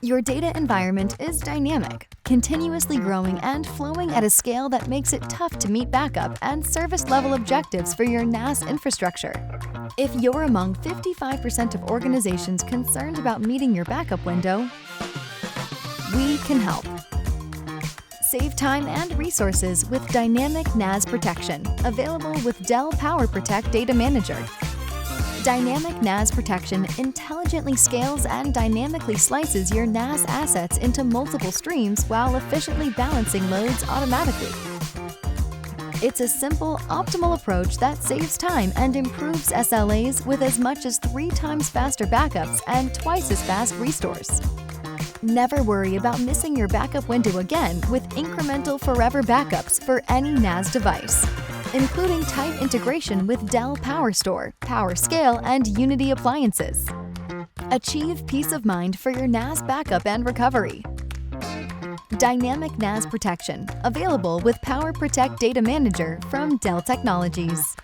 Your data environment is dynamic, continuously growing and flowing at a scale that makes it tough to meet backup and service-level objectives for your NAS infrastructure. If you're among 55% of organizations concerned about meeting your backup window, we can help. Save time and resources with Dynamic NAS Protection, available with Dell PowerProtect Data Manager. Dynamic NAS Protection intelligently scales and dynamically slices your NAS assets into multiple streams while efficiently balancing loads automatically. It's a simple, optimal approach that saves time and improves SLAs with as much as 3 times faster backups and twice as fast restores. Never worry about missing your backup window again with incremental forever backups for any NAS device, including tight integration with Dell PowerStore, PowerScale, and Unity appliances. Achieve peace of mind for your NAS backup and recovery. Dynamic NAS Protection, available with PowerProtect Data Manager from Dell Technologies.